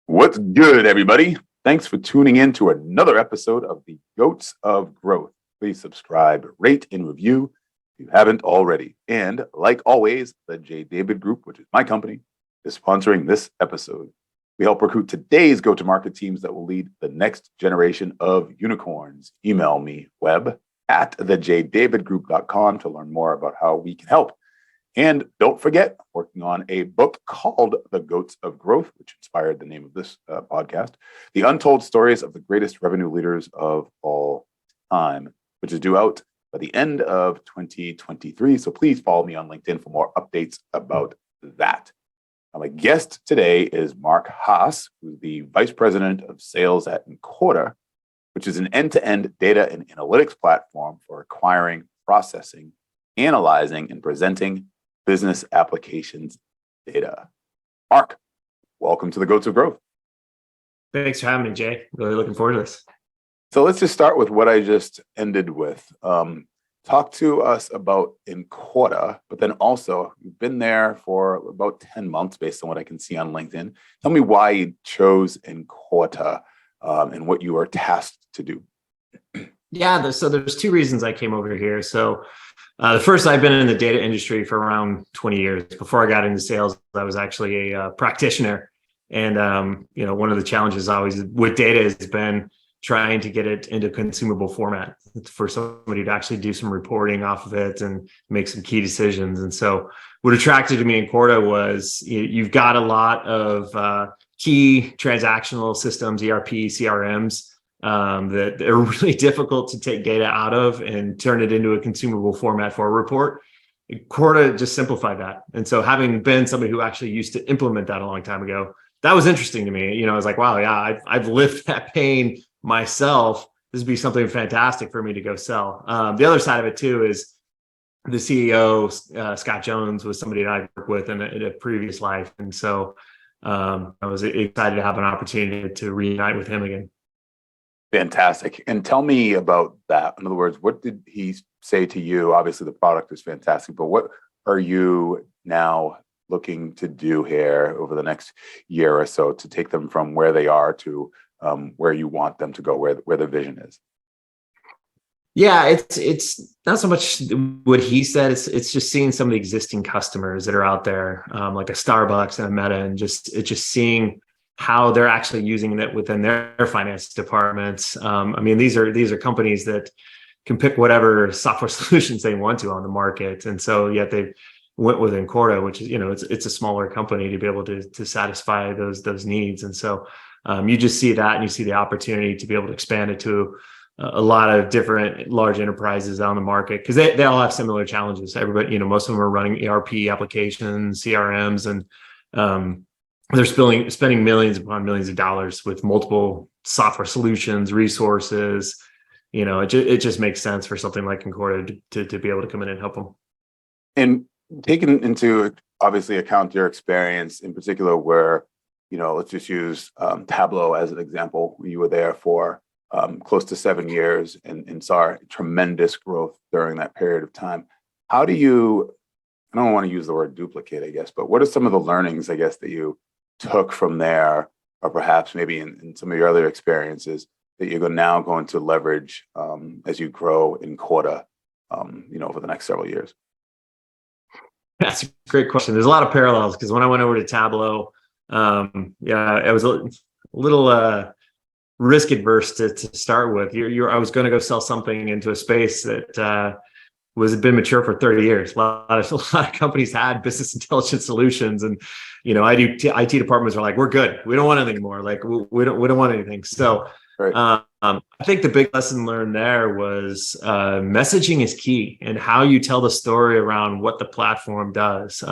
What's good, everybody? Thanks for tuning in to another episode of the Goats of Growth. Please subscribe, rate, and review if you haven't already. And like always, the J. David Group, which is my company, is sponsoring this episode. We help recruit today's go-to-market teams that will lead the next generation of unicorns. Email me, web@thejdavidgroup.com to learn more about how we can help. And don't forget, I'm working on a book called The Goats of Growth, which inspired the name of this podcast, The Untold Stories of the Greatest Revenue Leaders of All Time, which is due out by the end of 2023. So please follow me on LinkedIn for more updates about that. Now, my guest today is Mark Haas, who's the Vice President of Sales at Encoda, which is an end-to-end data and analytics platform for acquiring, processing, analyzing, and presenting business applications data. Mark, welcome to the Goats of Growth. Thanks for having me, Jay. Really looking forward to this. So let's just start with what I just ended with. Talk to us about Encoda, but then also you've been there for about 10 months based on what I can see on LinkedIn. Tell me why you chose Encoda and what you are tasked to do. Yeah, so there's two reasons I came over here. So the first, I've been in the data industry for around 20 years. Before I got into sales, I was actually a practitioner. And, one of the challenges always with data has been trying to get it into consumable format for somebody to actually do some reporting off of it and make some key decisions. And so what attracted me in Encoda was you've got a lot of key transactional systems, ERP, CRMs, that are really difficult to take data out of and turn it into a consumable format for a report. Encoda just simplified that. And so having been somebody who actually used to implement that a long time ago, that was interesting to me. I was like, wow, yeah, I've lived that pain myself. This would be something fantastic for me to go sell. The other side of it too is the CEO, Scott Jones, was somebody that I worked with in a previous life. And so I was excited to have an opportunity to reunite with him again. Fantastic. And tell me about that. In other words, what did he say to you? Obviously, the product is fantastic, but what are you now looking to do here over the next year or so to take them from where they are to where you want them to go, where the vision is? Yeah, it's not so much what he said. It's just seeing some of the existing customers that are out there, like a Starbucks and a Meta, and just seeing how they're actually using it within their finance departments. These are companies that can pick whatever software solutions they want to on the market, and so yet they went with Encoda, which is it's a smaller company to be able to satisfy those needs. And so you just see that, and you see the opportunity to be able to expand it to a lot of different large enterprises on the market, because they all have similar challenges. Everybody, most of them are running ERP applications, CRMs, and they're spending millions upon millions of dollars with multiple software solutions, resources. It just makes sense for something like Encoda to be able to come in and help them. And taking into obviously account your experience in particular, where let's just use Tableau as an example. You were there for close to 7 years and saw tremendous growth during that period of time. How do you? I don't want to use the word duplicate, I guess, but what are some of the learnings, I guess, that you took from there, or perhaps maybe in some of your other experiences that you're now going to leverage as you grow in Encoda, over the next several years? That's a great question. There's a lot of parallels, because when I went over to Tableau, I was a little risk adverse to start with. I was going to go sell something into a space that had been mature for 30 years. A lot of companies had business intelligence solutions, and IT departments are like, we're good. We don't want anything more. Like we don't want anything. So right. I think the big lesson learned there was messaging is key, and how you tell the story around what the platform does.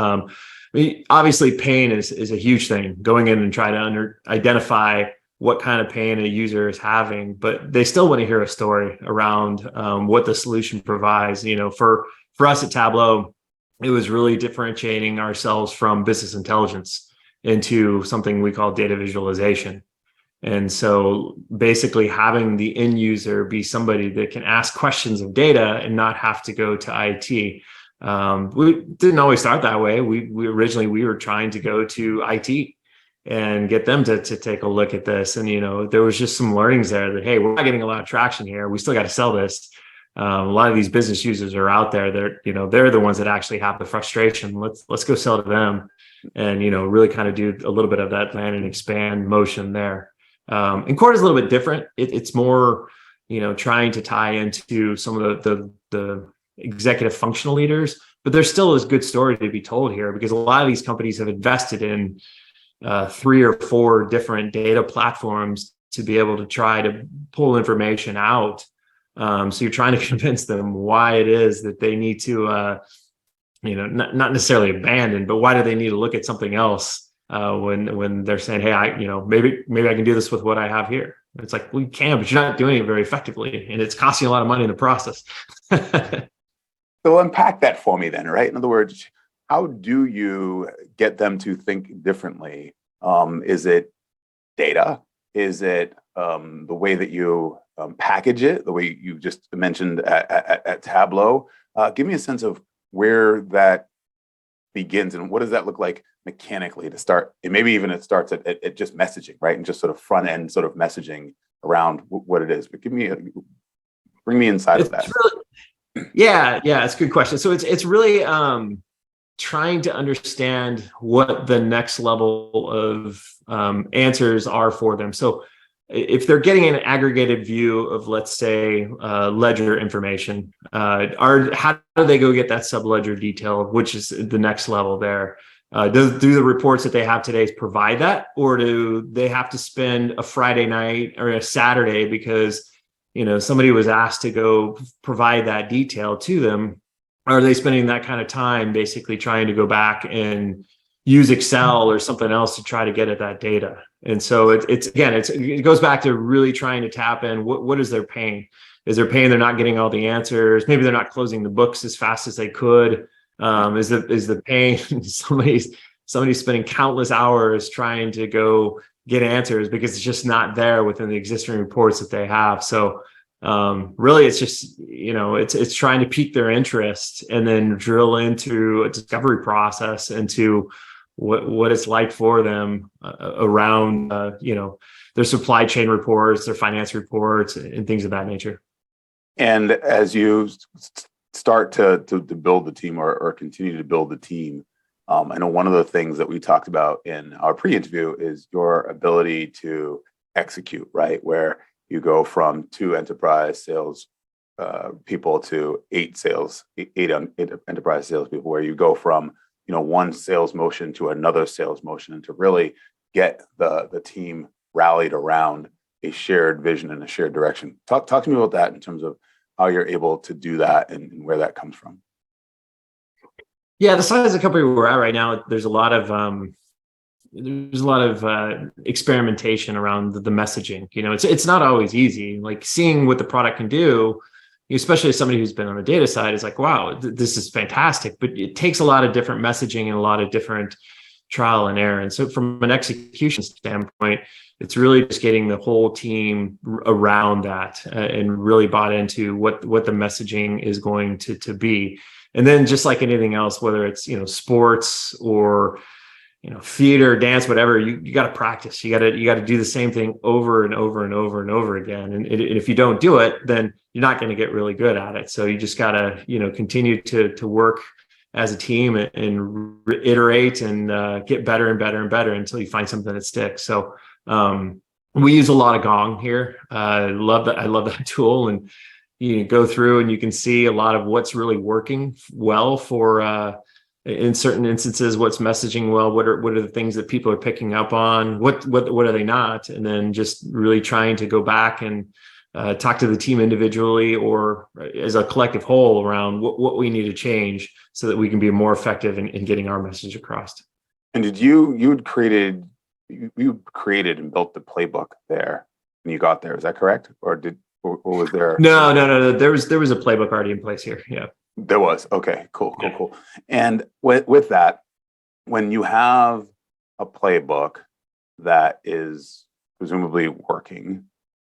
Obviously, pain is a huge thing. Going in and trying to identify what kind of pain a user is having, but they still want to hear a story around what the solution provides. For us at Tableau, it was really differentiating ourselves from business intelligence into something we call data visualization. And so basically having the end user be somebody that can ask questions of data and not have to go to IT. We didn't always start that way. We originally were trying to go to IT and get them to take a look at this. And, there was just some learnings there that, hey, we're not getting a lot of traction here. We still got to sell this. A lot of these business users are out there. They're the ones that actually have the frustration. Let's go sell to them, and really kind of do a little bit of that land and expand motion there. And core is a little bit different. It's more, trying to tie into some of the executive functional leaders, but there still is good story to be told here, because a lot of these companies have invested in 3 or 4 different data platforms to be able to try to pull information out. So you're trying to convince them why it is that they need to, not necessarily abandon, but why do they need to look at something else when they're saying, hey, maybe I can do this with what I have here. It's like, well, you can, but you're not doing it very effectively, and it's costing you a lot of money in the process. So unpack that for me then, right? In other words, how do you get them to think differently? Is it data? Is it the way that you package it, the way you just mentioned at Tableau? Give me a sense of where that begins, and what does that look like mechanically to start? And maybe even it starts at just messaging, right? And just sort of front end sort of messaging around what it is. But bring me inside of that. Yeah, it's a good question. So it's really trying to understand what the next level of answers are for them. So if they're getting an aggregated view of, let's say, ledger information, how do they go get that subledger detail, which is the next level there? Do the reports that they have today provide that, or do they have to spend a Friday night or a Saturday because somebody was asked to go provide that detail to them? Are they spending that kind of time basically trying to go back and use Excel or something else to try to get at that data? And so it goes back to really trying to tap in what is their pain? Is their pain they're not getting all the answers? Maybe they're not closing the books as fast as they could. Is the pain somebody's spending countless hours trying to go get answers because it's just not there within the existing reports that they have. So really it's just, it's trying to pique their interest and then drill into a discovery process into what it's like for them around, their supply chain reports, their finance reports, and things of that nature. And as you start to build the team or continue to build the team, I know one of the things that we talked about in our pre-interview is your ability to execute, right? Where you go from 2 enterprise sales people to 8 enterprise sales people, where you go from one sales motion to another sales motion, and to really get the team rallied around a shared vision and a shared direction. Talk to me about that in terms of how you're able to do that and where that comes from. Yeah, the size of the company we're at right now, there's a lot of experimentation around the messaging. It's not always easy. Like seeing what the product can do, especially as somebody who's been on the data side, is like, wow, this is fantastic. But it takes a lot of different messaging and a lot of different trial and error. And so from an execution standpoint, it's really just getting the whole team around that and really bought into what the messaging is going to be. And then just like anything else, whether it's, sports or, theater, dance, whatever, you got to practice. You got to do the same thing over and over and over and over again. And if you don't do it, then you're not going to get really good at it. So you just got to, continue to work as a team and iterate and get better and better and better until you find something that sticks. So we use a lot of Gong here. I love that tool. And you go through and you can see a lot of what's really working well for in certain instances, what's messaging well, what are the things that people are picking up on, what are they not, and then just really trying to go back and talk to the team individually or as a collective whole around what we need to change so that we can be more effective in getting our message across. And did you created and built the playbook there when you got there? Is that correct, or was there? No. There was a playbook already in place here. Yeah. There was. Okay, cool. And with that, when you have a playbook that is presumably working,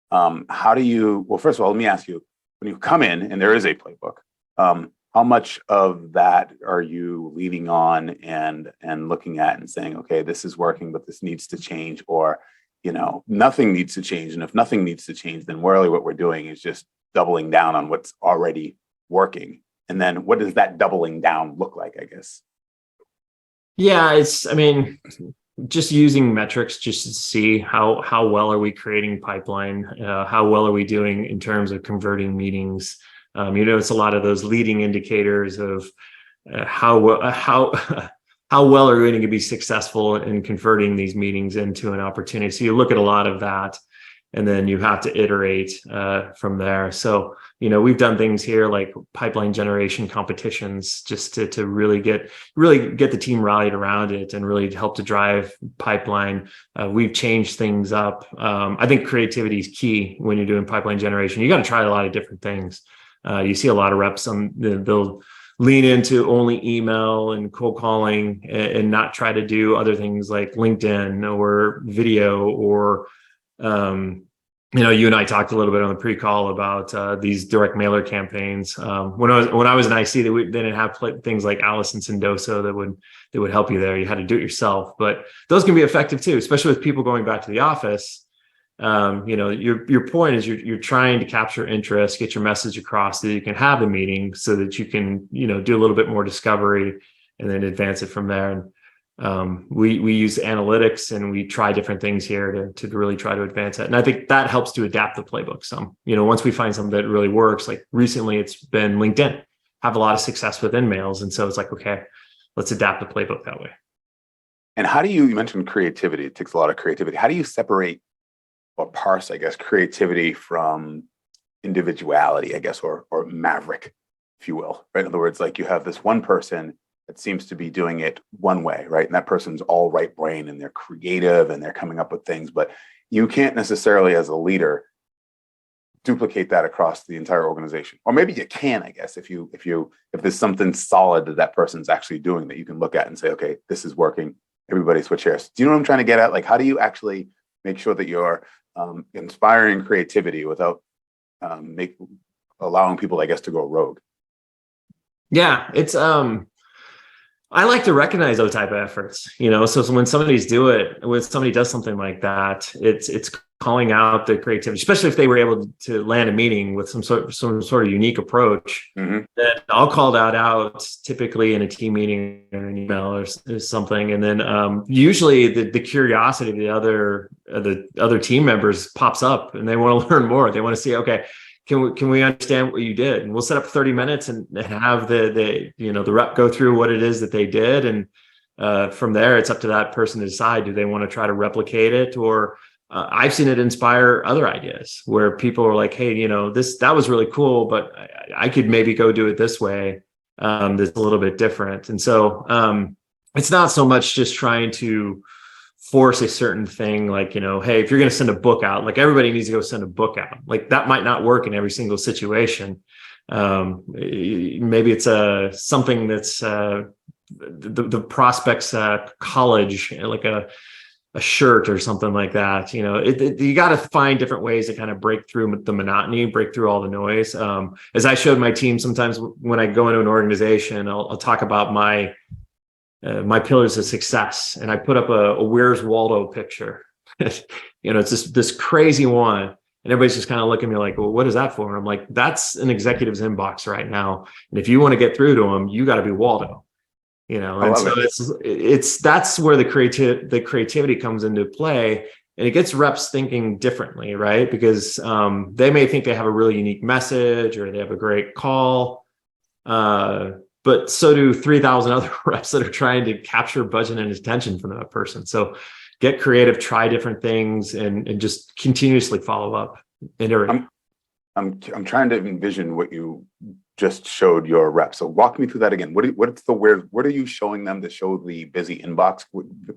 how do you, well, first of all, let me ask you, when you come in and there is a playbook, how how much of that are you leaning on and looking at and saying, okay, this is working, but this needs to change, or nothing needs to change. And if nothing needs to change, then really what we're doing is just doubling down on what's already working. And then what does that doubling down look like, I guess? Yeah, just using metrics just to see how well are we creating pipeline, how well are we doing in terms of converting meetings. It's a lot of those leading indicators of how well are we going to be successful in converting these meetings into an opportunity. So you look at a lot of that, and then you have to iterate from there. So, we've done things here like pipeline generation competitions just to really get the team rallied around it and really help to drive pipeline. We've changed things up. I think creativity is key when you're doing pipeline generation. You got to try a lot of different things. You see a lot of reps they'll lean into only email and cold calling and not try to do other things like LinkedIn or video or, you and I talked a little bit on the pre-call about these direct mailer campaigns. When I was in IC, they didn't have things like Alice and Sendoso that would help you there. You had to do it yourself, but those can be effective too, especially with people going back to the office. Your point is you're trying to capture interest, get your message across so that you can have the meeting so that you can, do a little bit more discovery and then advance it from there. And we use analytics and we try different things here to really try to advance it. And I think that helps to adapt the playbook some. Once we find something that really works, like recently it's been LinkedIn, have a lot of success with InMails. And so it's like, okay, let's adapt the playbook that way. And how do you mentioned creativity? It takes a lot of creativity. How do you separate or parse, I guess, creativity from individuality, I guess, or maverick, if you will, right? In other words, like you have this one person that seems to be doing it one way, right? And that person's all right brain and they're creative and they're coming up with things, but you can't necessarily as a leader duplicate that across the entire organization. Or maybe you can, I guess, if there's something solid that person's actually doing that you can look at and say, okay, this is working, everybody switch chairs. Do you know what I'm trying to get at? Like, how do you actually make sure that you're inspiring creativity without allowing people, I guess, to go rogue? Yeah, it's I like to recognize those type of efforts, so when somebody does something like that, it's calling out the creativity, especially if they were able to land a meeting with some sort of unique approach. Mm-hmm. That I'll call that out typically in a team meeting or an email or something. And then usually the curiosity of the other team members pops up and they want to learn more. They want to see, okay, can we understand what you did? And we'll set up 30 minutes and have the rep go through what it is that they did. And from there, it's up to that person to decide, do they want to try to replicate it? Or I've seen it inspire other ideas where people are like, hey, that was really cool, but I could maybe go do it this way. That's a little bit different. And so it's not so much just trying to force a certain thing, like, hey, if you're going to send a book out, like everybody needs to go send a book out. Like that might not work in every single situation. Maybe it's something that's the prospect's college, like a shirt or something like that. You got to find different ways to kind of break through the monotony, break through all the noise. As I showed my team, sometimes when I go into an organization, I'll talk about my pillars of success. And I put up a Where's Waldo picture. It's this crazy one. And everybody's just kind of looking at me like, well, what is that for? And I'm like, that's an executive's inbox right now. And if you want to get through to them, you got to be Waldo. And so that's where the creativity comes into play, and it gets reps thinking differently, right? Because they may think they have a really unique message or they have a great call, but so do 3,000 other reps that are trying to capture budget and attention from that person. So get creative, try different things, and just continuously follow up. I'm trying to envision what you just showed your reps. So walk me through that again. What are you showing them to show the busy inbox?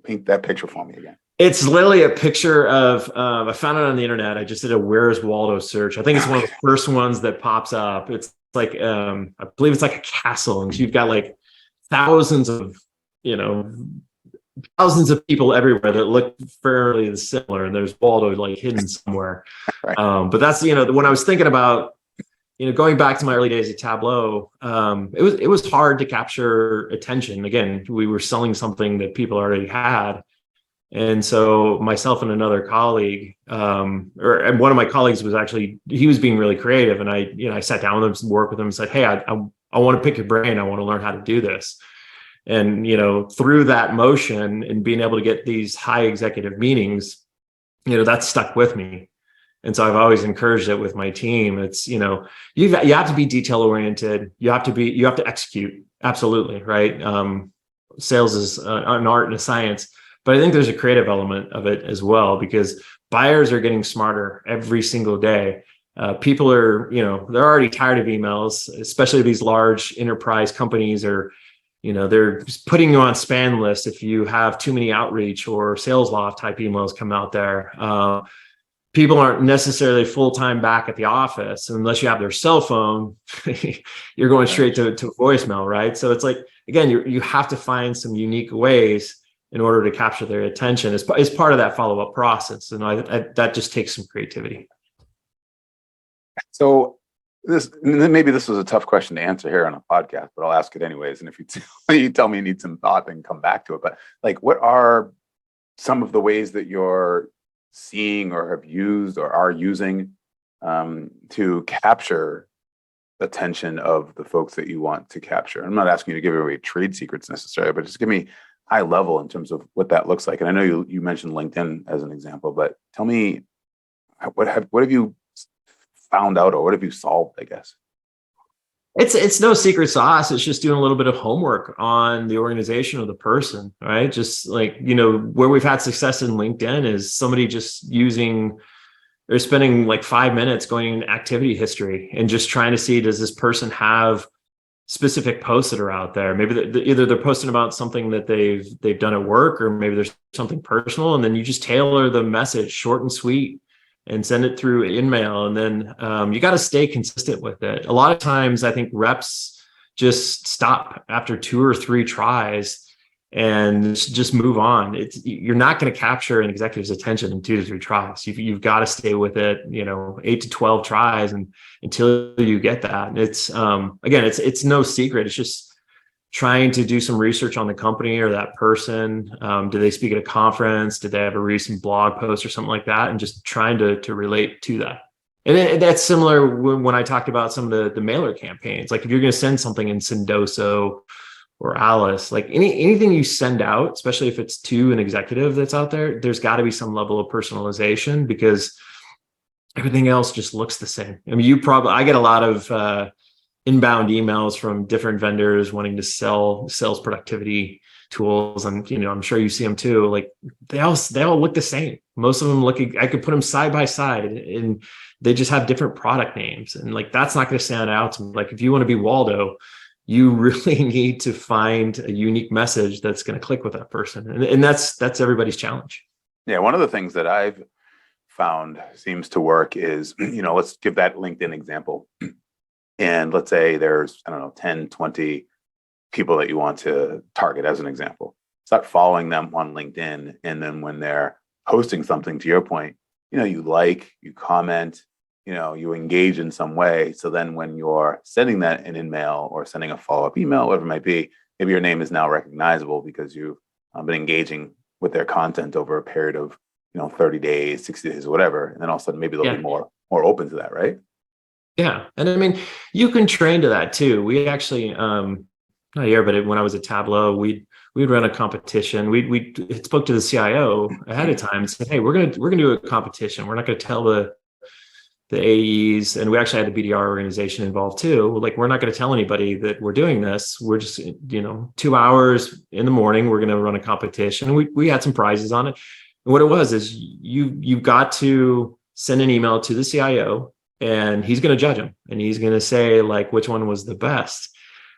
Paint that picture for me again. It's literally a picture of, I found it on the internet. I just did a Where's Waldo search. I think it's one of the first ones that pops up. It's like, I believe it's like a castle, and you've got like thousands of people everywhere that look fairly similar, and there's Waldo like hidden somewhere. Right. But that's, when I was thinking about, going back to my early days at Tableau, it was hard to capture attention. Again, we were selling something that people already had. And so myself and another colleague, and one of my colleagues he was being really creative. And I sat down with him, worked with him and said, hey, I want to pick your brain. I want to learn how to do this. And, through that motion and being able to get these high executive meetings, that stuck with me. And so I've always encouraged it with my team. It's, you have to be detail oriented. You have to execute. Absolutely. Right. Sales is an art and a science, but I think there's a creative element of it as well, because buyers are getting smarter every single day. People are, they're already tired of emails, especially these large enterprise companies are, they're putting you on spam lists if you have too many outreach or sales loft type emails come out there. People aren't necessarily full-time back at the office unless you have their cell phone. You're going straight to voicemail, right? So it's like, again, you have to find some unique ways in order to capture their attention as part of that follow-up process. And that just takes some creativity. So maybe this was a tough question to answer here on a podcast, but I'll ask it anyways. And if you tell me you need some thought, then come back to it. But like, what are some of the ways that you're seeing or have used or are using to capture the attention of the folks that you want to capture? I'm not asking you to give away trade secrets necessarily, but just give me high level in terms of what that looks like. And I know you mentioned LinkedIn as an example, but tell me what have you found out, or what have you solved, I guess? It's no secret sauce. It's just doing a little bit of homework on the organization of the person, right? Just like, where we've had success in LinkedIn is somebody just spending like 5 minutes going in activity history and just trying to see, does this person have specific posts that are out there? Maybe either they're posting about something that they've done at work, or maybe there's something personal, and then you just tailor the message short and sweet and send it through InMail. And then you got to stay consistent with it. A lot of times I think reps just stop after 2 or 3 tries and just move on. You're not going to capture an executive's attention in 2 to 3 tries. You've got to stay with it, 8 to 12 tries and until you get that. And it's again, it's no secret. It's just trying to do some research on the company or that person. Do they speak at a conference? Did they have a recent blog post or something like that? And just trying to relate to that. And that's similar when I talked about some of the mailer campaigns. Like if you're going to send something in Sendoso or Alice, like anything you send out, especially if it's to an executive that's out there, there's got to be some level of personalization, because everything else just looks the same. I mean, I get a lot of inbound emails from different vendors wanting to sell sales productivity tools. And, I'm sure you see them too. Like they all look the same. Most of them I could put them side by side and they just have different product names. And like, that's not going to stand out to me. Like if you want to be Waldo, you really need to find a unique message that's going to click with that person. And that's everybody's challenge. Yeah. One of the things that I've found seems to work is, let's give that LinkedIn example. And let's say there's, 10, 20 people that you want to target as an example. Start following them on LinkedIn. And then when they're posting something, to your point, you comment, you engage in some way. So then when you're sending that in InMail or sending a follow-up email, whatever it might be, maybe your name is now recognizable because you've been engaging with their content over a period of, 30 days, 60 days, whatever. And then all of a sudden, maybe they'll be more open to that, right? Yeah. And I mean, you can train to that too. We actually, not here, but when I was at Tableau, we'd run a competition. We spoke to the CIO ahead of time and said, hey, we're going to do a competition. We're not going to tell the AEs, and we actually had the BDR organization involved too. Like, we're not going to tell anybody that we're doing this. We're just, 2 hours in the morning, we're going to run a competition. And we had some prizes on it. And what it was is you got to send an email to the CIO, and he's going to judge them, and he's going to say like which one was the best.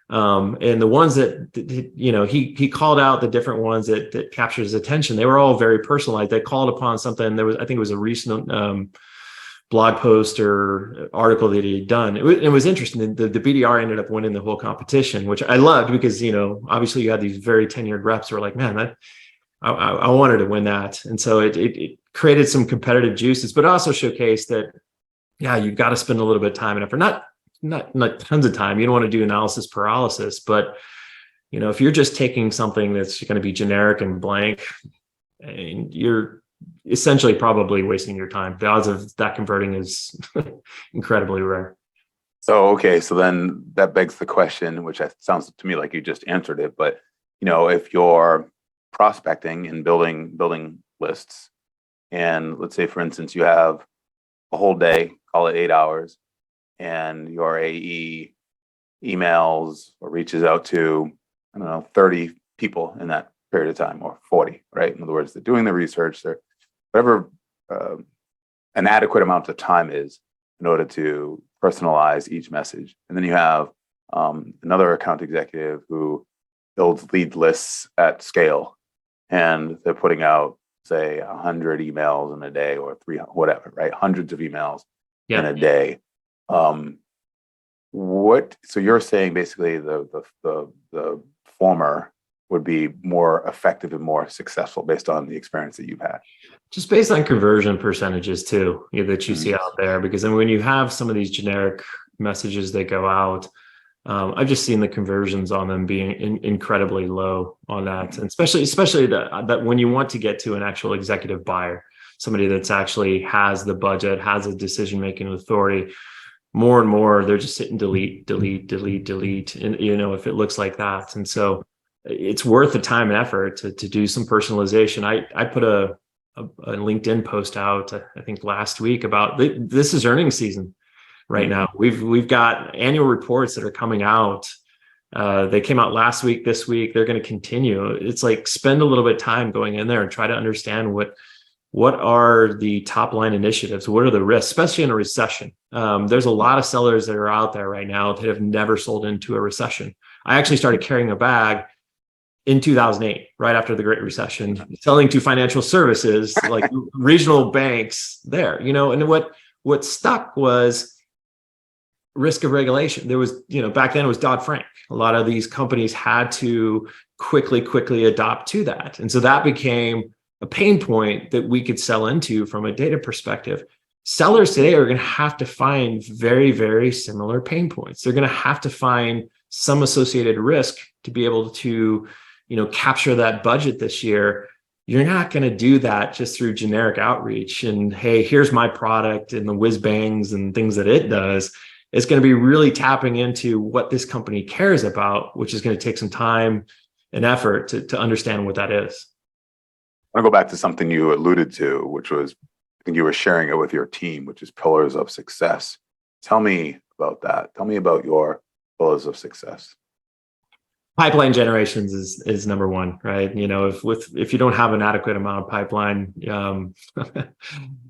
And the ones that he called out the different ones that captured his attention. They were all very personalized. They called upon something. I think it was a recent blog post or article that he had done. It was interesting. The BDR ended up winning the whole competition, which I loved because obviously you had these very tenured reps who were like, man, I wanted to win that. And so it created some competitive juices, but also showcased that, yeah, you've got to spend a little bit of time and effort, not tons of time. You don't want to do analysis paralysis, but if you're just taking something that's going to be generic and blank, and you're essentially probably wasting your time. The odds of that converting is incredibly rare. So, okay. So then that begs the question, which sounds to me like you just answered it, but if you're prospecting and building lists, and let's say, for instance, you have a whole day, call it 8 hours, and your AE emails or reaches out to, I don't know, 30 people in that period of time, or 40, right? In other words, they're doing the research, they're whatever an adequate amount of time is in order to personalize each message. And then you have another account executive who builds lead lists at scale, and they're putting out, say, 100 emails in a day, or 300, whatever, right? Hundreds of emails in a day. So you're saying basically the former would be more effective and more successful based on the experience that you've had? Just based on conversion percentages too, that you see out there, because then when you have some of these generic messages that go out, I've just seen the conversions on them being incredibly low on that, and especially that when you want to get to an actual executive buyer, somebody that's actually has the budget, has a decision-making authority, more and more they're just hitting delete, and if it looks like that. And so it's worth the time and effort to do some personalization. I put a LinkedIn post out, I think last week, about this is earnings season right now. We've got annual reports that are coming out. They came out last week, this week, they're going to continue. It's like, spend a little bit of time going in there and try to understand what are the top line initiatives? What are the risks, especially in a recession? There's a lot of sellers that are out there right now that have never sold into a recession. I actually started carrying a bag in 2008, right after the Great Recession, selling to financial services like regional banks there, and what stuck was risk of regulation. There was, back then it was Dodd-Frank. A lot of these companies had to quickly adopt to that. And so that became a pain point that we could sell into from a data perspective. Sellers today are going to have to find very, very similar pain points. They're going to have to find some associated risk to be able to, capture that budget this year. You're not going to do that just through generic outreach and, hey, here's my product and the whiz bangs and things that it does. It's going to be really tapping into what this company cares about, which is going to take some time and effort to understand what that is. I want to go back to something you alluded to, which was, I think you were sharing it with your team, which is pillars of success. Tell me about that. Tell me about your pillars of success. Pipeline generations is number one, right? If you don't have an adequate amount of pipeline,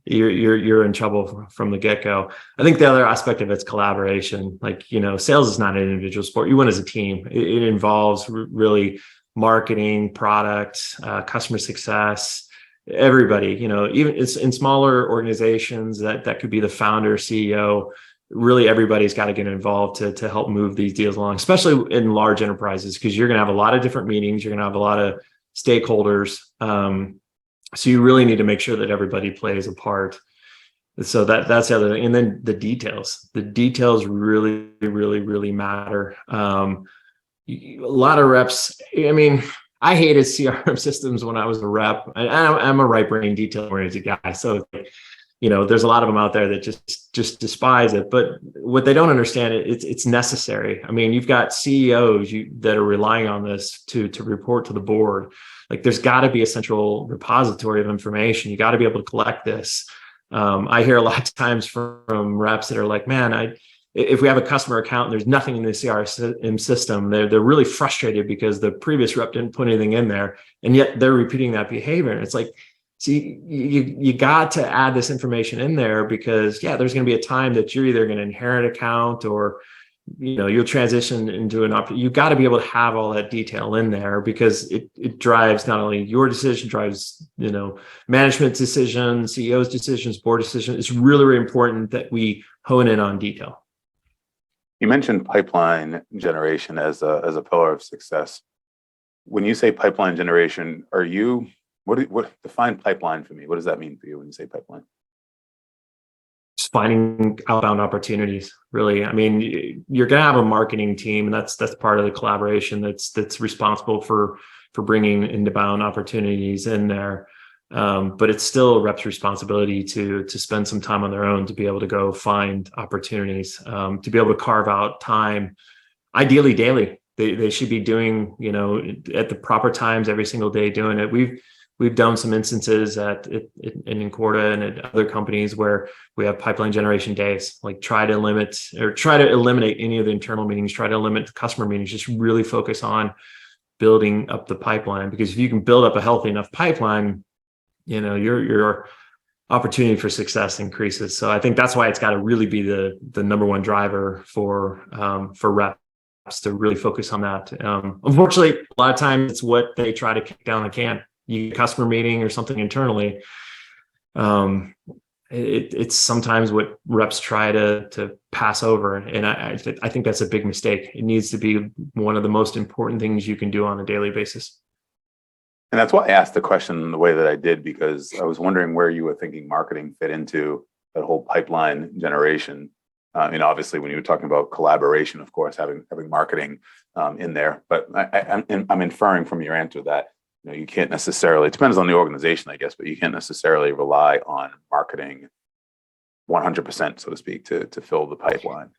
you're in trouble from the get-go. I think the other aspect of it's collaboration. Like, sales is not an individual sport. You win as a team. It involves really marketing, product, customer success, everybody. Even it's in smaller organizations that could be the founder, CEO. Really, everybody's got to get involved to help move these deals along, especially in large enterprises, because you're going to have a lot of different meetings. You're going to have a lot of stakeholders. So you really need to make sure that everybody plays a part. So that's the other thing. And then the details really, really, really matter. A lot of reps, I hated CRM systems when I was a rep. I'm a right brain detail oriented guy. So there's a lot of them out there that just despise it. But what they don't understand, it's necessary. You've got CEOs that are relying on this to report to the board. Like, there's got to be a central repository of information. You got to be able to collect this. I hear a lot of times from reps that are like, man, if we have a customer account and there's nothing in the CRM system, they're really frustrated because the previous rep didn't put anything in there, and yet they're repeating that behavior. And it's like, see, you got to add this information in there, because there's going to be a time that you're either going to inherit an account or you'll transition into you've got to be able to have all that detail in there, because it drives not only your decision, drives management decisions, CEO's decisions, board decisions. It's really, really important that we hone in on detail. You mentioned pipeline generation as a pillar of success. When you say pipeline generation, what define pipeline for me? What does that mean for you when you say pipeline? finding outbound opportunities. Really, I mean, you're going to have a marketing team, and that's part of the collaboration that's responsible for bringing inbound opportunities in there. But it's still a rep's responsibility to spend some time on their own to be able to go find opportunities, to be able to carve out time, ideally daily. They should be doing, at the proper times every single day doing it. We've done some instances in Incorda and at other companies where we have pipeline generation days, like try to eliminate any of the internal meetings, try to limit the customer meetings, just really focus on building up the pipeline. Because if you can build up a healthy enough pipeline, your opportunity for success increases. So I think that's why it's got to really be the number one driver for reps to really focus on that. Unfortunately, a lot of times it's what they try to kick down the can. You get a customer meeting or something internally. It's sometimes what reps try to pass over, and I think that's a big mistake. It needs to be one of the most important things you can do on a daily basis. And that's why I asked the question the way that I did, because I was wondering where you were thinking marketing fit into that whole pipeline generation. Obviously, when you were talking about collaboration, of course, having marketing in there. But I'm inferring from your answer that you can't necessarily. It depends on the organization, I guess, but you can't necessarily rely on marketing 100%, so to speak, to fill the pipeline.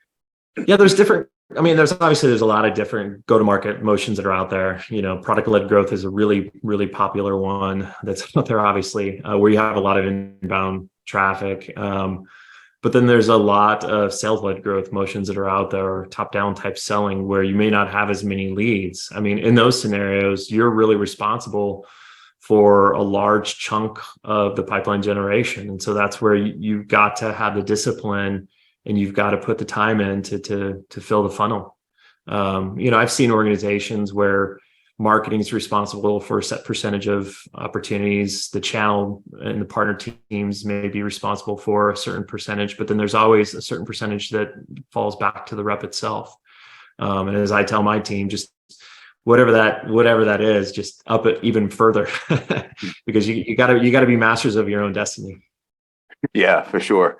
Yeah, there's a lot of different go-to-market motions that are out there. Product-led growth is a really, really popular one that's out there, obviously, where you have a lot of inbound traffic. But then there's a lot of sales-led growth motions that are out there, or top-down type selling, where you may not have as many leads. I mean, in those scenarios, you're really responsible for a large chunk of the pipeline generation. And so that's where you've got to have the discipline, and you've got to put the time in to fill the funnel. I've seen organizations where marketing is responsible for a set percentage of opportunities. The channel and the partner teams may be responsible for a certain percentage, but then there's always a certain percentage that falls back to the rep itself. And as I tell my team, just whatever that is, just up it even further, because you gotta be masters of your own destiny. Yeah, for sure.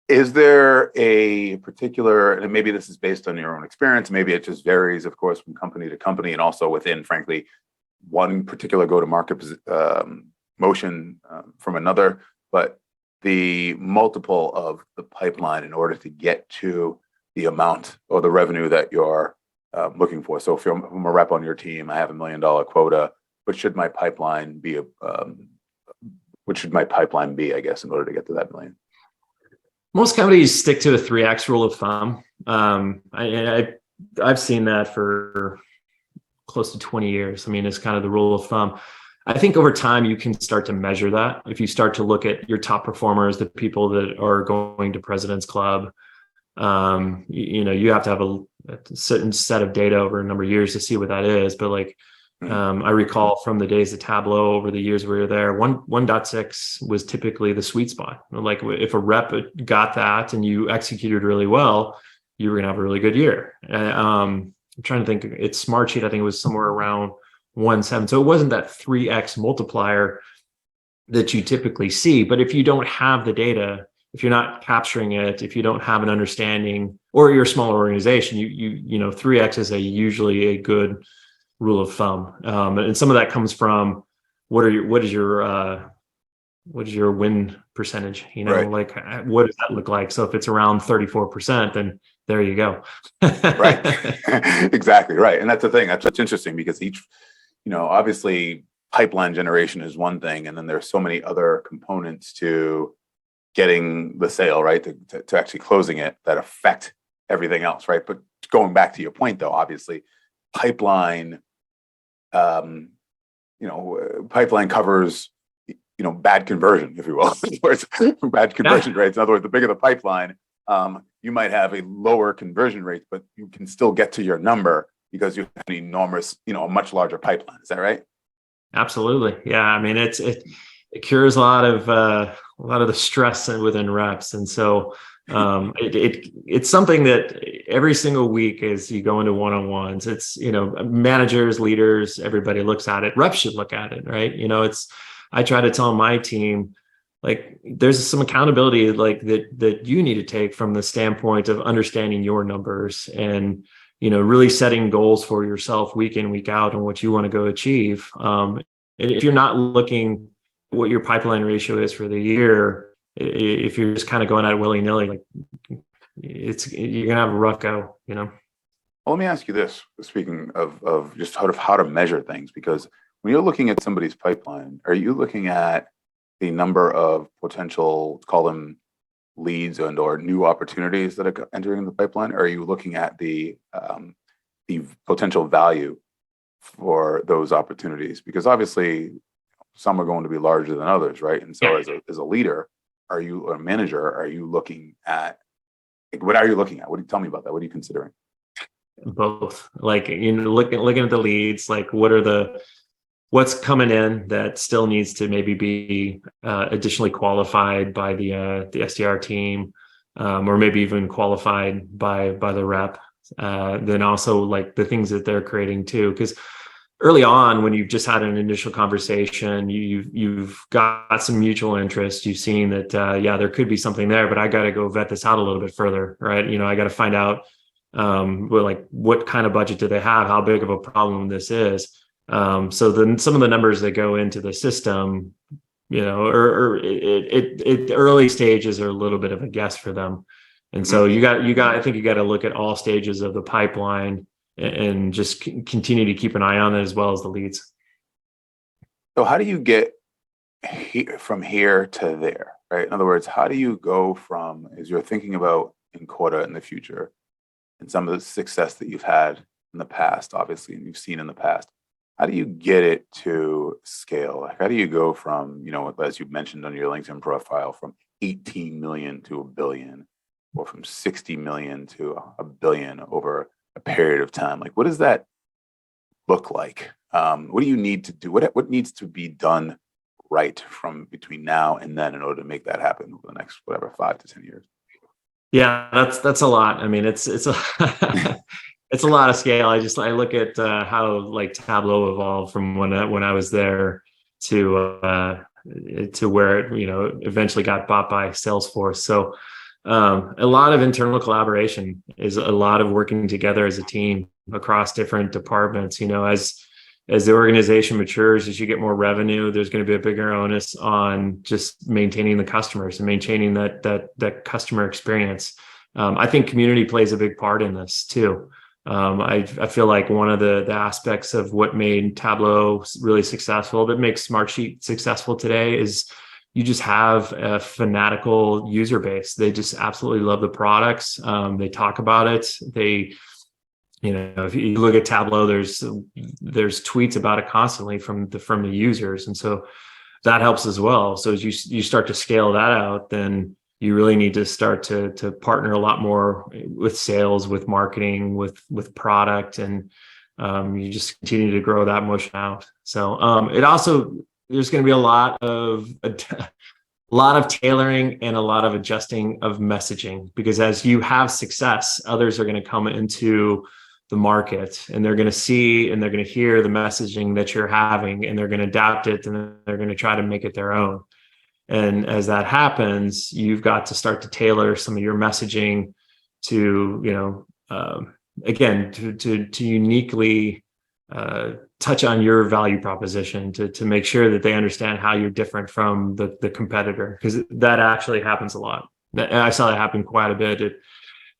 Is there a particular, and maybe this is based on your own experience, maybe it just varies, of course, from company to company, and also within, frankly, one particular go-to-market motion from another, but the multiple of the pipeline in order to get to the amount or the revenue that you're looking for. So if I'm a rep on your team, I have $1 million quota. What should my pipeline be? I guess, in order to get to that million? Most companies stick to a 3x rule of thumb. I've seen that for close to 20 years. I mean, it's kind of the rule of thumb. I think over time you can start to measure that. If you start to look at your top performers, the people that are going to President's Club, you have to have a certain set of data over a number of years to see what that is. But I recall from the days of Tableau, over the years we were there, 1.6 was typically the sweet spot. Like if a rep got that and you executed really well, you were going to have a really good year. I'm trying to think, it's Smartsheet, I think it was somewhere around 1.7. So it wasn't that 3x multiplier that you typically see. But if you don't have the data, if you're not capturing it, if you don't have an understanding, or you're a smaller organization, 3x is usually a good rule of thumb. And some of that comes from what is your win percentage? Right. Like what does that look like? So if it's around 34%, then there you go. Right. Exactly. Right. And that's the thing. That's interesting, because obviously pipeline generation is one thing, and then there's so many other components to getting the sale, right? To actually closing it, that affect everything else, right? But going back to your point, though, obviously pipeline covers bad conversion, if you will. Bad conversion rates. In other words, the bigger the pipeline, you might have a lower conversion rate, but you can still get to your number because you have an enormous, a much larger pipeline. Is that right? Absolutely. Yeah. I mean, it cures a lot of the stress within reps, and so it's something that every single week as you go into one-on-ones, it's managers, leaders, everybody looks at it. Reps should look at it, right? I try to tell my team, like there's some accountability like that you need to take from the standpoint of understanding your numbers and really setting goals for yourself week in, week out, and what you want to go achieve. And if you're not looking at what your pipeline ratio is for the year, if you're just kind of going at it willy-nilly, like you're gonna have a rough go. Well, let me ask you this, speaking of just sort of how to measure things, because when you're looking at somebody's pipeline, are you looking at the number of potential, call them leads and or new opportunities that are entering the pipeline? Or are you looking at the potential value for those opportunities? Because obviously some are going to be larger than others, right? And so as a leader, are you a manager? Are you looking at, like, what are you looking at? What do you tell me about that? What are you considering? Both, like looking at the leads, like what's coming in that still needs to maybe be additionally qualified by the SDR team, or maybe even qualified by the rep. Then also like the things that they're creating too, because early on when you've just had an initial conversation, you've got some mutual interest. You've seen that there could be something there, but I got to go vet this out a little bit further, right? I got to find out what kind of budget do they have, how big of a problem this is. So then some of the numbers that go into the system, or early stages are a little bit of a guess for them. And so I think you got to look at all stages of the pipeline and just continue to keep an eye on it, as well as the leads. So how do you get from here to there, right? In other words, how do you go from, as you're thinking about in Quota in the future and some of the success that you've had in the past, obviously, and you've seen in the past, how do you get it to scale? Like, how do you go from, as you mentioned on your LinkedIn profile, from 18 million to a billion, or from 60 million to a billion over a period of time? Like, what does that look like? What do you need to do? What needs to be done right from between now and then in order to make that happen over the next, 5 to 10 years? Yeah, that's a lot. I mean, it's a it's a lot of scale. I look at how like Tableau evolved from when I was there to where it eventually got bought by Salesforce. So a lot of internal collaboration is a lot of working together as a team across different departments. As the organization matures, as you get more revenue, there's going to be a bigger onus on just maintaining the customers and maintaining that customer experience. I think community plays a big part in this too. I feel like one of the aspects of what made Tableau really successful, that makes Smartsheet successful today, is you just have a fanatical user base. They just absolutely love the products. They talk about it. If you look at Tableau, there's tweets about it constantly from the users, and so that helps as well. So as you start to scale that out, then you really need to start to partner a lot more with sales, with marketing, with product, and you just continue to grow that motion out. So it also, there's going to be a lot of tailoring and a lot of adjusting of messaging, because as you have success, others are going to come into the market and they're going to see and they're going to hear the messaging that you're having, and they're going to adapt it and they're going to try to make it their own. And as that happens, you've got to start to tailor some of your messaging to, again, to uniquely touch on your value proposition, to make sure that they understand how you're different from the competitor, because that actually happens a lot. I saw that happen quite a bit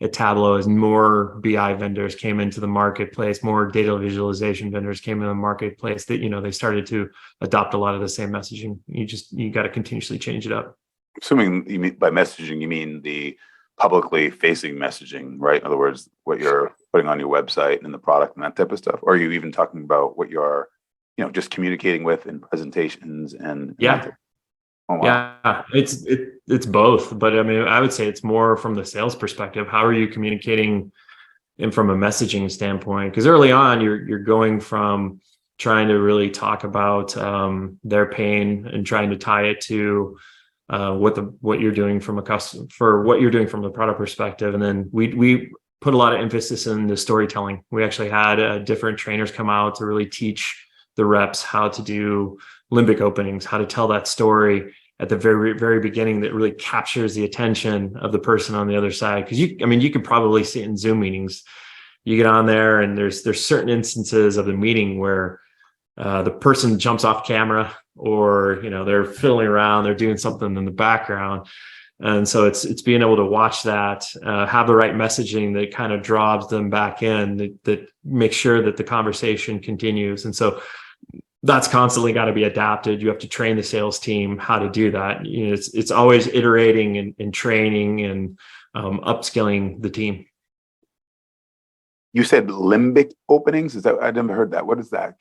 at Tableau as more BI vendors came into the marketplace, more data visualization vendors came into the marketplace, that, they started to adopt a lot of the same messaging. You got to continuously change it up. Assuming you mean by messaging, you mean the publicly facing messaging, right? In other words, what you're putting on your website and the product and that type of stuff. Or are you even talking about what you're, just communicating with in presentations and yeah. Oh, wow. Yeah, it's both, but I mean, I would say it's more from the sales perspective. How are you communicating, and from a messaging standpoint? Because early on, you're going from trying to really talk about their pain and trying to tie it to what you're doing from what you're doing from the product perspective, and then we put a lot of emphasis in the storytelling. We actually had different trainers come out to really teach the reps how to do limbic openings, how to tell that story. at the very, very beginning that really captures the attention of the person on the other side. Because you could probably see it in Zoom meetings. You get on there and there's certain instances of the meeting where the person jumps off camera, or they're fiddling around, they're doing something in the background. And so it's being able to watch that, have the right messaging that kind of draws them back in, that makes sure that the conversation continues. And so that's constantly got to be adapted. You have to train the sales team how to do that. It's always iterating and training and upskilling the team. You said limbic openings. Is that, I never heard that. What is that?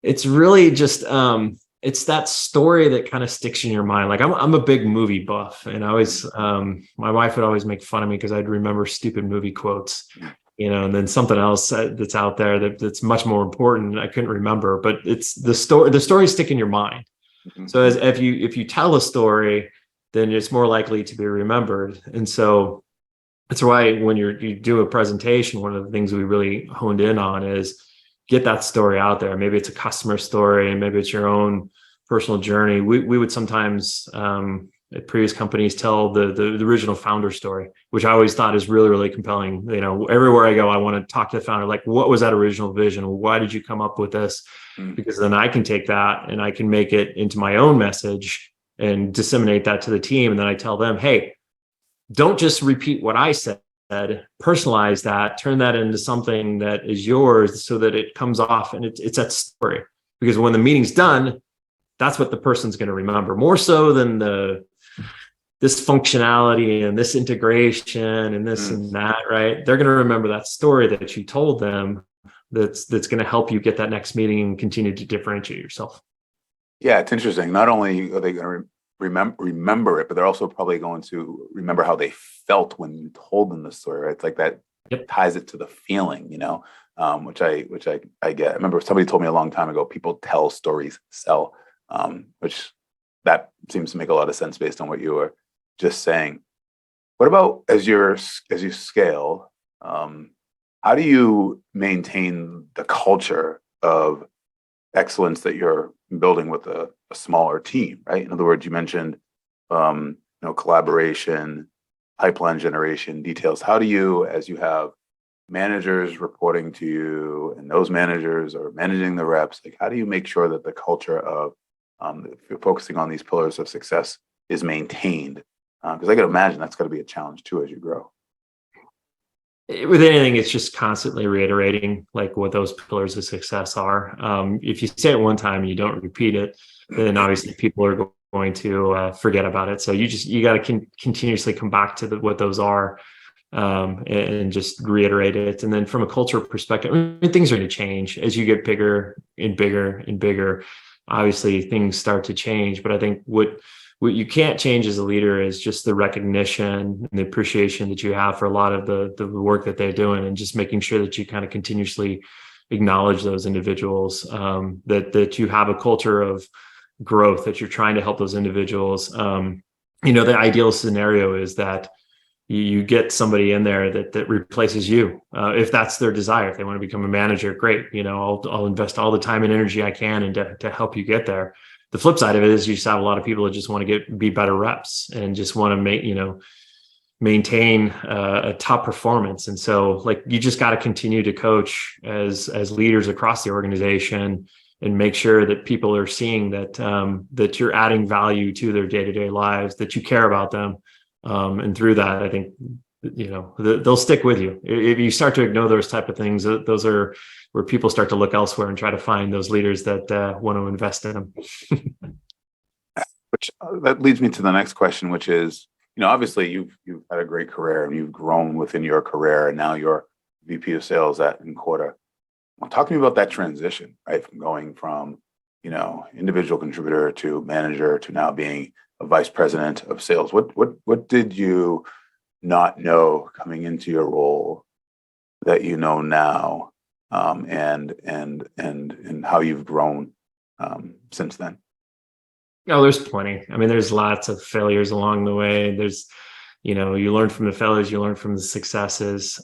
It's really just it's that story that kind of sticks in your mind. Like I'm a big movie buff, and I always my wife would always make fun of me because I'd remember stupid movie quotes, and then something else that's out there that's much more important I couldn't remember, but it's the stories stick in your mind. Mm-hmm. So if you tell a story, then it's more likely to be remembered. And so that's why when you do a presentation, one of the things we really honed in on is get that story out there. Maybe it's a customer story, maybe it's your own personal journey. We would sometimes at previous companies tell the original founder story, which I always thought is really, really compelling. Everywhere I go, I want to talk to the founder, like, what was that original vision? Why did you come up with this? Because then I can take that and I can make it into my own message and disseminate that to the team. And then I tell them, hey, don't just repeat what I said, personalize that, turn that into something that is yours so that it comes off and it's that story. Because when the meeting's done, that's what the person's going to remember, more so than this functionality and this integration and this and that, right? They're going to remember that story that you told them that's going to help you get that next meeting and continue to differentiate yourself. Yeah, it's interesting. Not only are they going to remember it, but they're also probably going to remember how they felt when you told them the story, right? It's like that ties it to the feeling, which I get. I remember somebody told me a long time ago, people tell stories sell, which that seems to make a lot of sense based on what you were just saying. What about as you scale, how do you maintain the culture of excellence that you're building with a smaller team, right? In other words, you mentioned collaboration, pipeline generation, details. How do you, as you have managers reporting to you and those managers are managing the reps, like how do you make sure that the culture of if you're focusing on these pillars of success is maintained? Because I can imagine that's got to be a challenge too as you grow. With anything, it's just constantly reiterating like what those pillars of success are. If you say it one time and you don't repeat it, then obviously people are going to forget about it. So you got to continuously come back to what those are and just reiterate it. And then from a cultural perspective, things are going to change as you get bigger and bigger and bigger. Obviously, things start to change, but I think what you can't change as a leader is just the recognition and the appreciation that you have for a lot of the work that they're doing, and just making sure that you kind of continuously acknowledge those individuals, that you have a culture of growth, that you're trying to help those individuals. The ideal scenario is that you get somebody in there that replaces you. If that's their desire, if they want to become a manager, great. I'll invest all the time and energy I can and to help you get there. The flip side of it is you just have a lot of people that just want to be better reps and just want to maintain a top performance. And so you just got to continue to coach as leaders across the organization and make sure that people are seeing that you're adding value to their day-to-day lives, that you care about them. And through that, I think, they'll stick with you. If you start to ignore those type of things, those are where people start to look elsewhere and try to find those leaders that want to invest in them. Which that leads me to the next question, which is, obviously you've had a great career and you've grown within your career, and now you're VP of sales at Enquota. Well, talk to me about that transition, right? From going from, individual contributor to manager to now being a vice president of sales. What did you not know coming into your role that you know now, and how you've grown since then? Oh, there's plenty. I mean, there's lots of failures along the way. There's, you learn from the failures, you learn from the successes.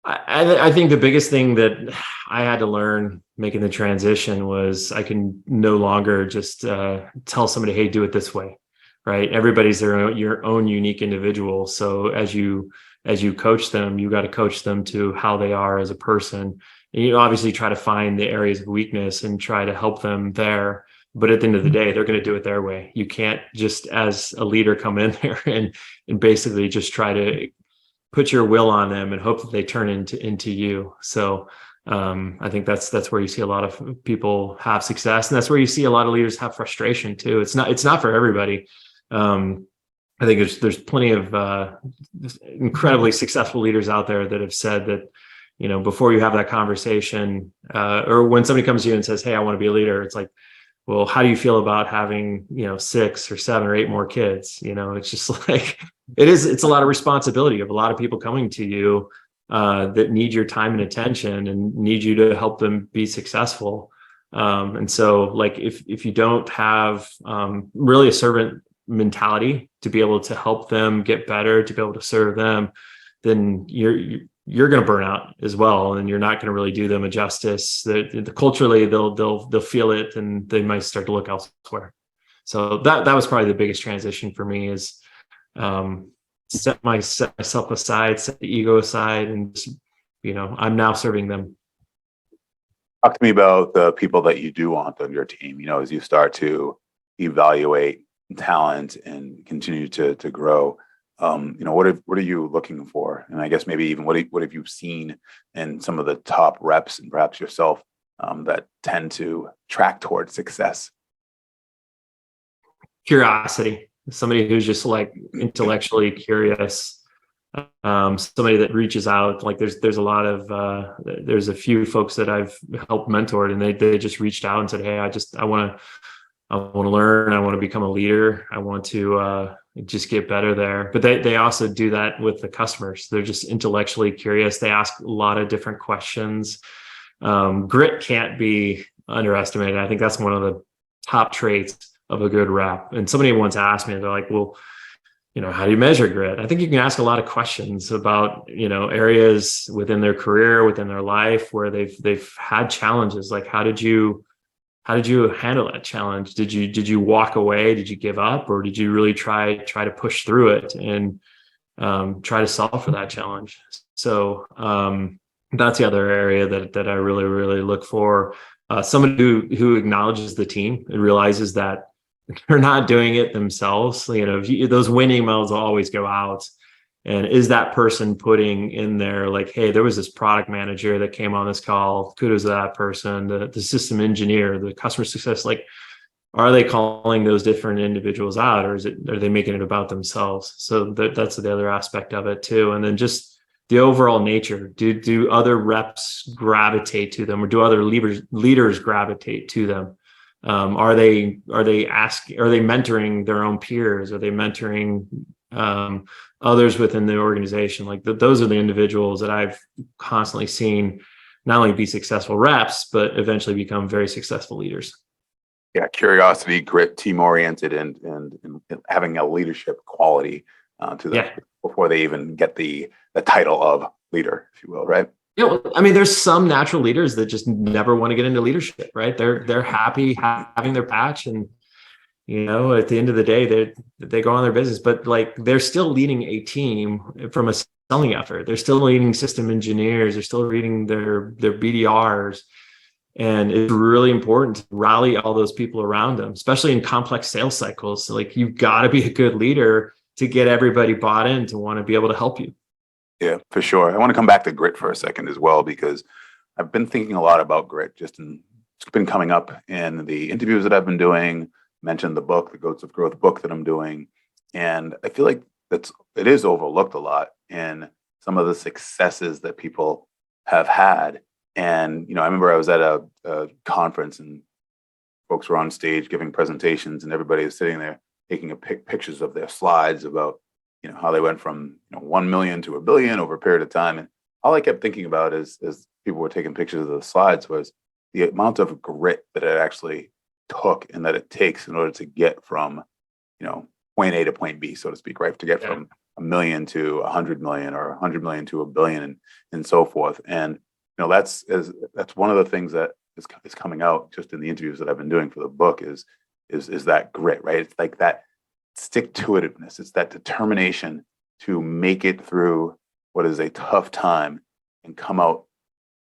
I think the biggest thing that I had to learn making the transition was I can no longer just tell somebody, "Hey, do it this way," right? Everybody's your own unique individual. So as you coach them, you got to coach them to how they are as a person. And you obviously try to find the areas of weakness and try to help them there. But at the end of the day, they're going to do it their way. You can't just, as a leader, come in there and basically just try to put your will on them and hope that they turn into you. So I think that's where you see a lot of people have success, and that's where you see a lot of leaders have frustration too. It's not for everybody. I think there's plenty of incredibly successful leaders out there that have said that, before you have that conversation, or when somebody comes to you and says, "Hey, I want to be a leader," it's like, well, how do you feel about having, 6 or 7 or 8 more kids? It's just like, it's a lot of responsibility of a lot of people coming to you that need your time and attention and need you to help them be successful. And so like, if you don't have really a servant mentality to be able to help them get better, to be able to serve them, then you're going to burn out as well, and you're not going to really do them a justice. Culturally, they'll feel it, and they might start to look elsewhere. So that was probably the biggest transition for me, is set myself aside, set the ego aside, and just, I'm now serving them. Talk to me about the people that you do want on your team, as you start to evaluate talent and continue to grow. What are you looking for? And I guess maybe even what have you seen in some of the top reps and perhaps yourself that tend to track towards success? Curiosity. Somebody who's just like intellectually curious. Somebody that reaches out. Like there's a lot of there's a few folks that I've helped mentored, and they just reached out and said, "Hey, I want to learn. I want to become a leader. I want to just get better there." But they also do that with the customers. They're just intellectually curious. They ask a lot of different questions. Grit can't be underestimated. I think that's one of the top traits of a good rep. And somebody once asked me, they're like, "Well, how do you measure grit?" I think you can ask a lot of questions about, areas within their career, within their life where they've had challenges. Like, how did you handle that challenge? Did you walk away? Did you give up, or did you really try to push through it and try to solve for that challenge? So that's the other area that I really, really look for. Someone who acknowledges the team and realizes that they're not doing it themselves. Those winning emails will always go out. And is that person putting in there like, "Hey, there was this product manager that came on this call. Kudos to that person. The system engineer, the customer success." Like, are they calling those different individuals out, or are they making it about themselves? So that's the other aspect of it too. And then just the overall nature. Do other reps gravitate to them, or do other leaders gravitate to them? Are they mentoring their own peers? Are they mentoring others within the organization? Like those are the individuals that I've constantly seen not only be successful reps, but eventually become very successful leaders. Yeah, curiosity, grit, team oriented, and having a leadership quality to them before they even get the title of leader, if you will, right? Yeah, I mean, there's some natural leaders that just never want to get into leadership, right? They're happy having their patch, and at the end of the day, they go on their business, but like they're still leading a team from a selling effort. They're still leading system engineers. They're still leading their BDRs, and it's really important to rally all those people around them, especially in complex sales cycles. So like you've got to be a good leader to get everybody bought in to want to be able to help you. Yeah, for sure. I want to come back to grit for a second as well, because I've been thinking a lot about grit. It's been coming up in the interviews that I've been doing. Mentioned the book, the Goats of Growth book that I'm doing, and I feel like it is overlooked a lot in some of the successes that people have had. And I remember I was at a conference and folks were on stage giving presentations, and everybody is sitting there taking pictures of their slides about how they went from 1 million to 1 billion over a period of time. And all I kept thinking about as people were taking pictures of the slides was the amount of grit that it actually took and that it takes in order to get from point A to point B, so to speak, right? To get from a million to 100 million, or 100 million to a billion, and so forth. And that's one of the things that is coming out just in the interviews that I've been doing for the book is that grit, right? It's like that stick to itiveness. It's that determination to make it through what is a tough time and come out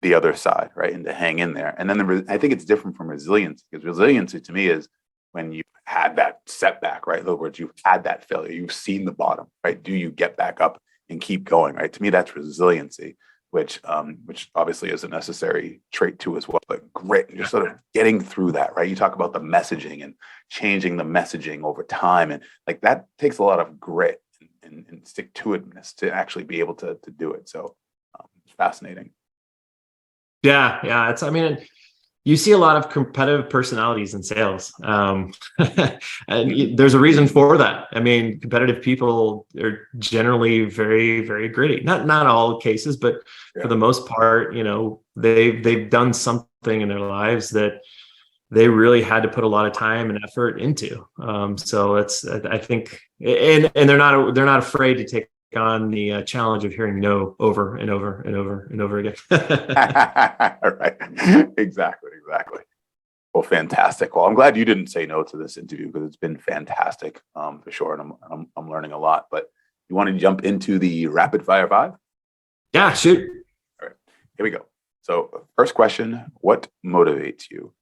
the other side, right? And to hang in there. And then I think it's different from resilience, because resiliency to me is when you've had that setback, right? In other words, you've had that failure, you've seen the bottom, right? Do you get back up and keep going, right? To me, that's resiliency, which obviously is a necessary trait too as well. But grit, and just sort of getting through that, right? You talk about the messaging and changing the messaging over time, and like that takes a lot of grit and stick to itness to actually be able to do it. So it's fascinating. Yeah. You see a lot of competitive personalities in sales. And there's a reason for that. I mean, competitive people are generally very, very gritty. Not all cases, but for the most part, they've done something in their lives that they really had to put a lot of time and effort into. So I think, and they're not afraid to take on the challenge of hearing no over and over and over and over again. Right. Exactly. Well, fantastic. Well, I'm glad you didn't say no to this interview, because it's been fantastic, for sure. And I'm learning a lot. But you want to jump into the rapid fire 5? Yeah, shoot. All right, here we go. So first question, what motivates you?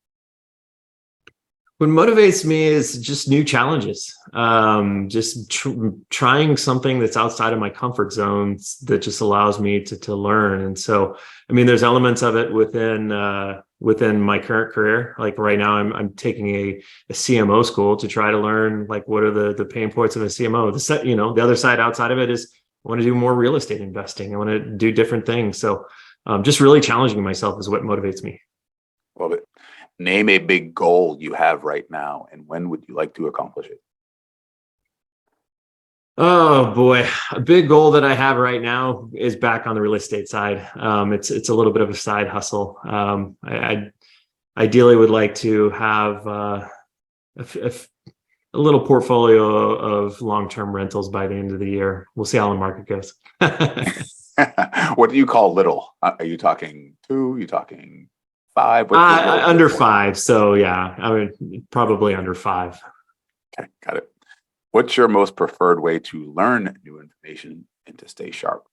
What motivates me is just new challenges. Just trying something that's outside of my comfort zones that just allows me to learn. And so, I mean, there's elements of it within my current career. Like right now, I'm taking a CMO school to try to learn like what are the pain points of a CMO. The other side outside of it is I want to do more real estate investing. I want to do different things. So, just really challenging myself is what motivates me. Love it. Name a big goal you have right now, and when would you like to accomplish it? Oh boy, a big goal that I have right now is back on the real estate side. It's a little bit of a side hustle. I ideally would like to have a little portfolio of long-term rentals by the end of the year. We'll see how the market goes. What do you call little? Are you talking 2? Are you talking 5? Under 5. So yeah, I mean, probably under 5. Okay, got it. What's your most preferred way to learn new information and to stay sharp?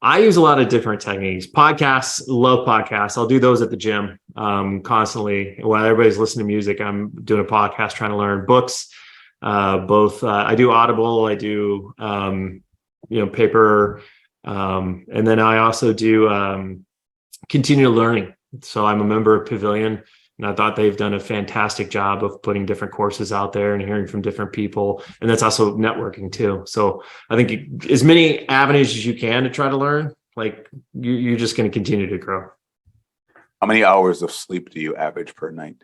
I use a lot of different techniques. Podcasts, love podcasts. I'll do those at the gym constantly. While everybody's listening to music, I'm doing a podcast trying to learn. Books. Both I do Audible, I do paper, and then I also do continual learning. So I'm a member of Pavilion, and I thought they've done a fantastic job of putting different courses out there and hearing from different people. And that's also networking too. So I think as many avenues as you can to try to learn, like you're just going to continue to grow. How many hours of sleep do you average per night?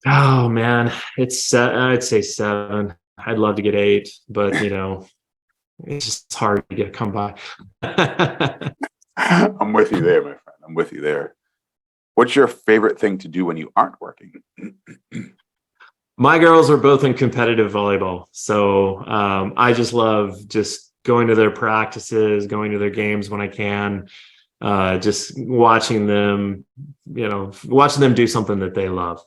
Oh man, I'd say 7. I'd love to get 8, but it's just hard to come by. I'm with you there, my friend. I'm with you there. What's your favorite thing to do when you aren't working? My girls are both in competitive volleyball. So I just love just going to their practices, going to their games when I can, just watching them do something that they love.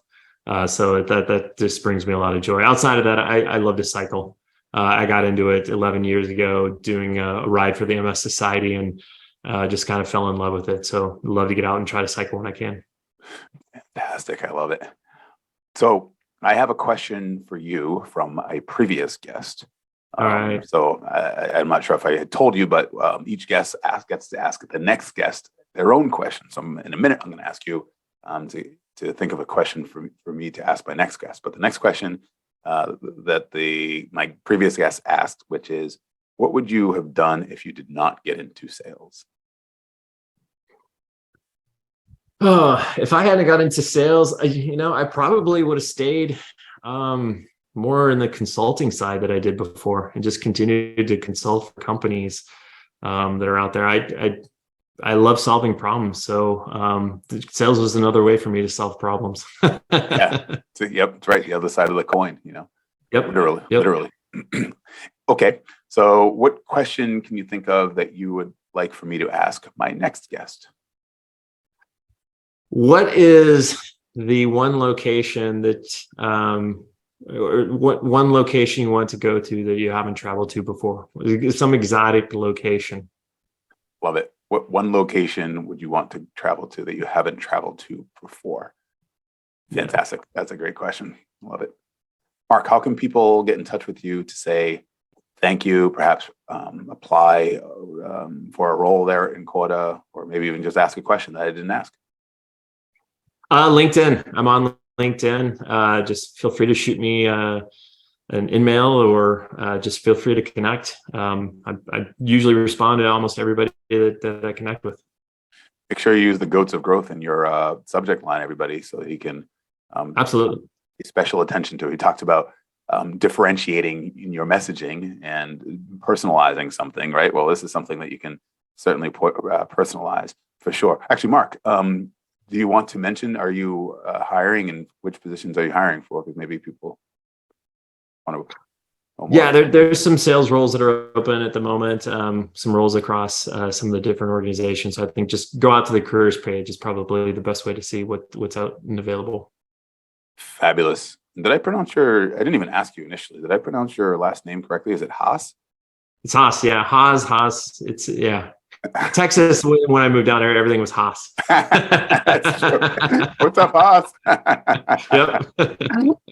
So that just brings me a lot of joy. Outside of that, I love to cycle. I got into it 11 years ago doing a ride for the MS Society, and just kind of fell in love with it. So I love to get out and try to cycle when I can. Fantastic. I love it. So I have a question for you from a previous guest. All right. So I'm not sure if I had told you, but each guest gets to ask the next guest their own question. So in a minute, I'm going to ask you to think of a question for me to ask my next guest. But the next question that my previous guest asked, which is, what would you have done if you did not get into sales? Oh, if I hadn't got into sales, I probably would have stayed more in the consulting side that I did before, and just continued to consult for companies that are out there. I love solving problems, so sales was another way for me to solve problems. Yeah, yep, it's right. The other side of the coin, Yep. Literally, Yep. literally. Okay. So what question can you think of that you would like for me to ask my next guest? What is the one location that, or what one location you want to go to that you haven't traveled to before? Some exotic location. Love it. What one location would you want to travel to that you haven't traveled to before? Fantastic. That's a great question. Love it. Mark, how can people get in touch with you to say thank you, perhaps apply for a role there in Coda, or maybe even just ask a question that I didn't ask? LinkedIn. I'm on LinkedIn. Just feel free to shoot me an email, or just feel free to connect. I usually respond to almost everybody that I connect with. Make sure you use the goats of growth in your subject line, everybody, so that he can Absolutely pay special attention to it. He talked about differentiating in your messaging and personalizing something, right? Well, this is something that you can certainly personalize for sure. Actually, Mark, do you want to mention, are you hiring, and which positions are you hiring for? Because maybe people want to know more. Yeah, there's some sales roles that are open at the moment, some roles across some of the different organizations. So I think just go out to the careers page is probably the best way to see what's out and available. Fabulous. Did I pronounce I didn't even ask you initially. Did I pronounce your last name correctly? Is it Haas? It's Haas, yeah. Haas. It's, yeah. Texas, when I moved down there, everything was Haas. That's true. What's up, Haas? Yep.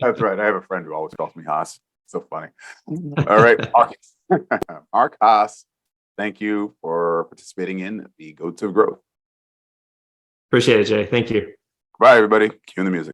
That's right. I have a friend who always calls me Haas. So funny. All right, Mark. Mark Haas, thank you for participating in the Goats of Growth. Appreciate it, Jay. Thank you. Bye, everybody. Cue the music.